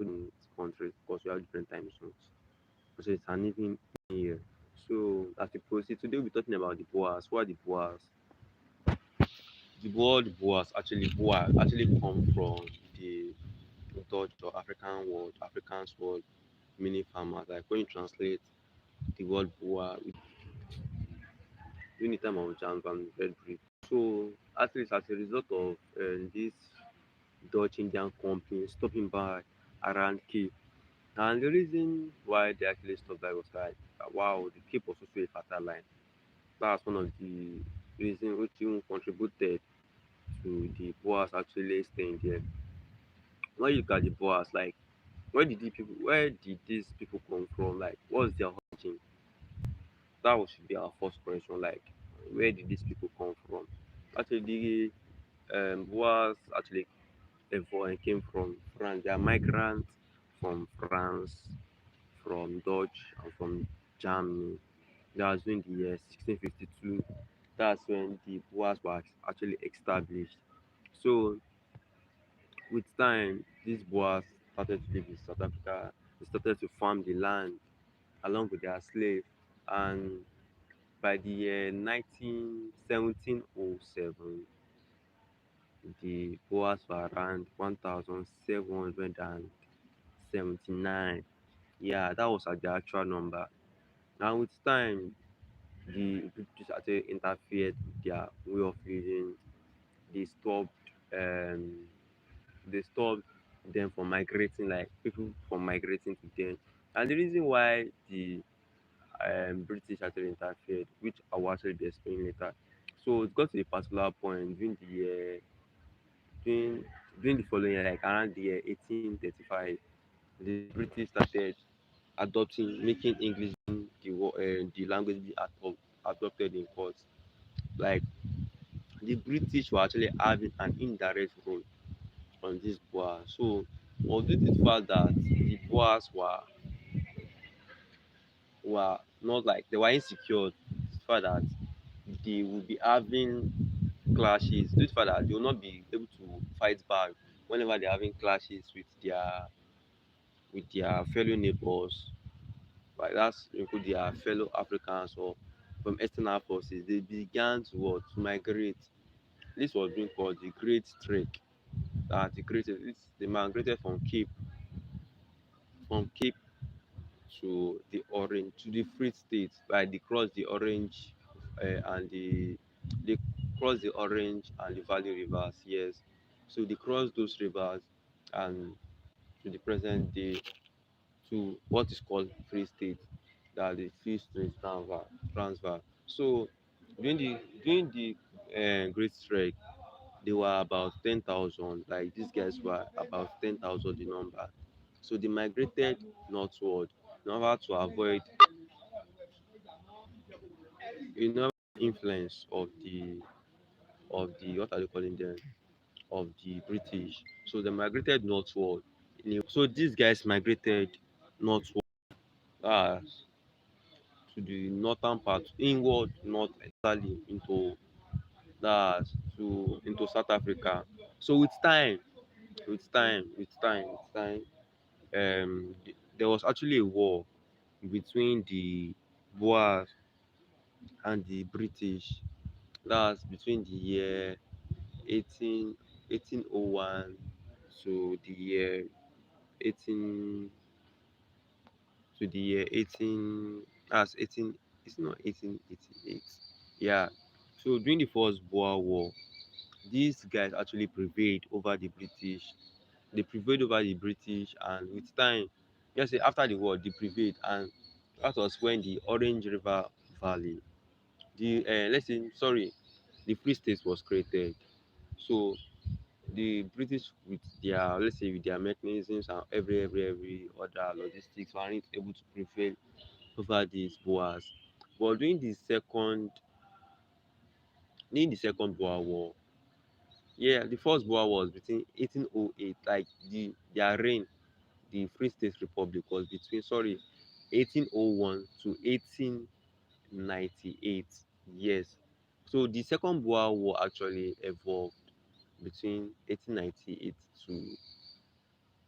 couldn't countries because we have different time zones. So it's an evening here. So as we proceed, today we'll be talking about the Boers. Who are the Boers? The word Boer actually come from the Dutch or African word, Afrikaans word meaning farmers. Like when you translate the word Boer during the time of jams and very brief. So actually it's as a result of this Dutch Indian company stopping by around Cape. And the reason why they actually stopped by was like, wow, the Cape was also a fertile line. That's one of the reasons which even contributed to the Boers actually staying there. When you look at the Boers, like where did these people come from? Like what's their origin? Should be our first question. Like where did these people come from? Actually the Boers actually came from France. They are migrants from France, from Dutch, and from Germany. That was during the year 1652. That's when the Boers were actually established. So with time, these Boers started to live in South Africa. They started to farm the land along with their slaves. And by the year 1707, the Boers were around 1,779. Yeah, that was the actual number. Now with time, the British actually interfered with their way of living. They stopped um they stopped them from migrating, like people from migrating to them. And the reason why the British actually interfered, which I will actually be explaining later. So it got to a particular point during during the following year, like around the year 1835, the British started making English the language be adopted in courts. Like the British were actually having an indirect role on this Boer. So although the fact that the Boers were not like they were insecure, the fact that they would be having clashes, due to the fact that they will not be able to fight back whenever they're having clashes with their fellow neighbors, like that's include their fellow Africans or from external forces, they began to what to migrate. This was being called the Great Trek. That they migrated from Cape to the Orange to the Free State. Like they crossed the Orange and they crossed the Orange and the Valley rivers. Yes, so they crossed those rivers and to the present day to what is called Free State, that the Free State transfer. So during the Great Strike, they were about 10,000. Like these guys were about 10,000 the number. So they migrated northward in order to avoid influence of the what are they calling them, of the British. So they migrated northward. So these guys migrated northward uh, to the northern part, inward north entirely into South Africa. So with time, there was actually a war between the Boers and the British. That's between the year 1801 to the year 18 to the year 18 that's 18 it's not 1888. Yeah. So during the first Boer War, these guys actually prevailed over the British. They prevailed over the British, and with time, just say after the war, they prevailed, and that was when the Orange River Valley, let's say, sorry, the Free State was created. So the British, with their, let's say, with their mechanisms and every other logistics, weren't able to prevail over these Boers. But during the second Boer War, yeah, the first Boer War was between 1808, like their reign, the Free State Republic was between, sorry, 1801 to 1898. Yes. So the second Boer War actually evolved between 1898 to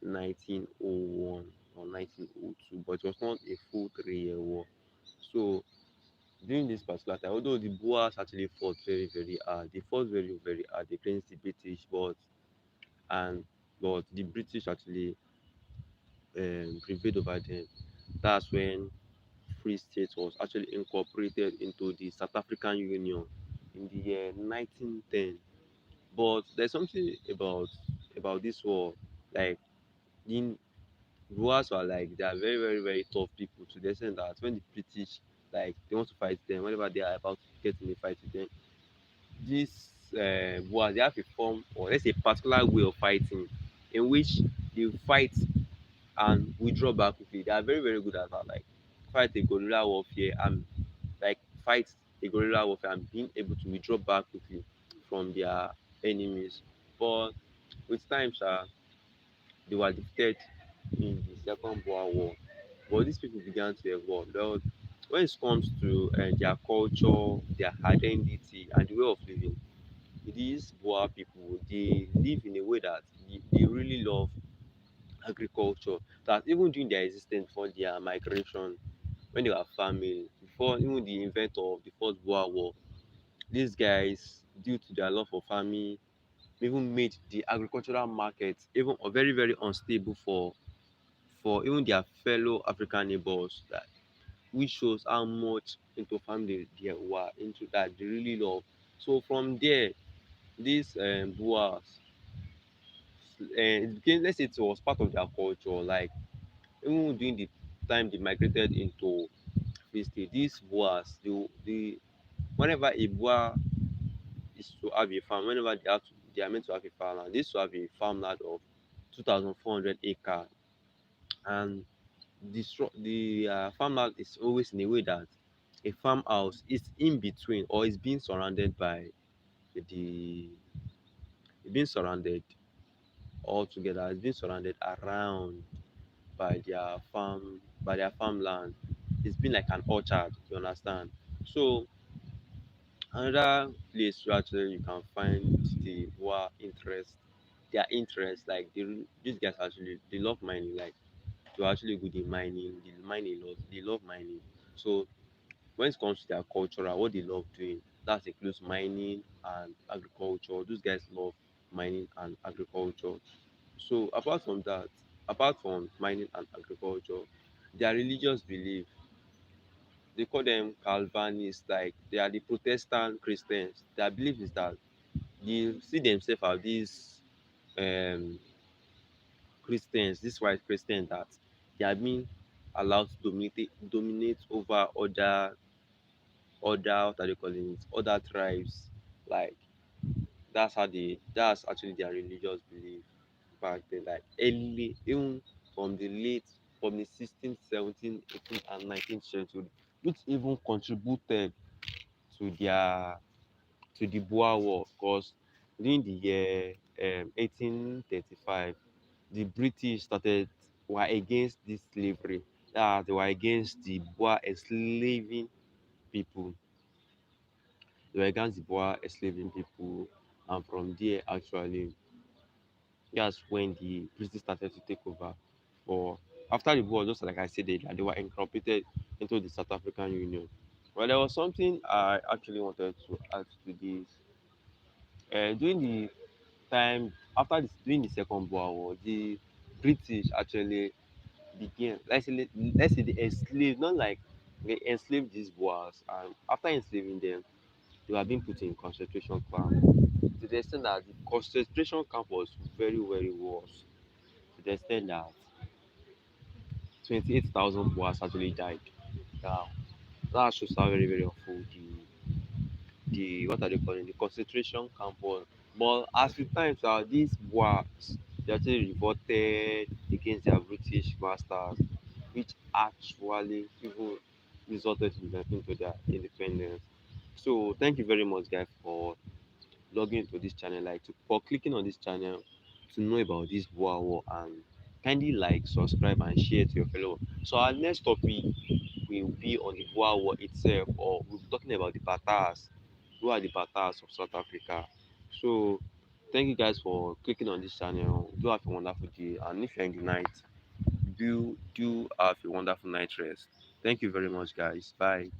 1901 or 1902, but it was not a full 3 year war. So during this particular time, although the Boers actually fought very, very hard, they fought very, very hard against the British, and but the British actually prevailed over them. That's when Free State was actually incorporated into the South African Union in the year 1910. But there's something about this war, like in Boers were like they are very, very, very tough people to the extent that when the British like they want to fight them, whenever they are about to get in a fight with them, these Boers they have a form or let's say a particular way of fighting in which they fight and withdraw back quickly. They are very, very good at that. Like fight a guerrilla warfare and like fight a guerrilla warfare and being able to withdraw back quickly from their enemies. But with time, sha, they were defeated in the Second Boer War. But these people began to evolve. Now, when it comes to their culture, their identity, and the way of living, these Boer people they live in a way that they really love agriculture. That even during their existence, before their migration, when they were farming, before even the inventor of the First Boer War, these guys, due to their love for farming, even made the agricultural market even very, very unstable for even their fellow African neighbors, that which shows how much into family they were into, that they really love. So from there, these Boers, it became, let's say it was part of their culture. Like even during the time they migrated into Free State, these Boers, whenever a Boer is to have a farm, whenever they are meant to have a farmland, they used to have a farmland of 2,400 acres, and the farmland is always in a way that a farmhouse is in between or is being surrounded by the being surrounded all together. It's being surrounded around by their farmland. It's been like an orchard, you understand? So another place where actually you can find the Boer interest, their interest, like these guys actually they love mining, like they're actually good in mining, they mine a lot, they love mining. So when it comes to their cultural, what they love doing, that includes mining and agriculture. Those guys love mining and agriculture. So apart from mining and agriculture, their religious belief, they call them Calvinists, like they are the Protestant Christians. Their belief is that they see themselves as these um, Christians, these white Christians, that they are being allowed to dominate over other what are they calling it, other tribes. Like that's actually their religious belief back then, like early, even from the late, from the 16th, 17th, 18th, and 19th century, which even contributed to their to the Boer War, because during the year 1835, the British started were against this slavery. They were against the Boer enslaving people. They were against the Boer enslaving people, and from there, actually, that's when the British started to take over. For after the war, just like I said, they were incorporated into the South African Union. Well, there was something I actually wanted to add to this. During the time after during the Second Boer War, the British actually began. Let's say they enslaved, not like they enslaved these Boers, and after enslaving them, they were being put in concentration camp. To the extent that the concentration camp was very, very worse. To the extent that 28,000 Boers actually died. Now, that shows how very, very awful the what are they calling the concentration camp was. But as with times these Boers they actually revolted against their British masters, which actually even resulted in them into their independence. So thank you very much, guys, for logging into this channel, like for clicking on this channel to know about this Boer War, and kindly like, subscribe, and share to your fellow. So our next topic will be on the Boer War itself, or we'll be talking about the Batas. Who are the Batas of South Africa? So Thank you guys for clicking on this channel. Do have a wonderful day, and if you're in the night, do have a wonderful night rest. Thank you very much, guys. Bye.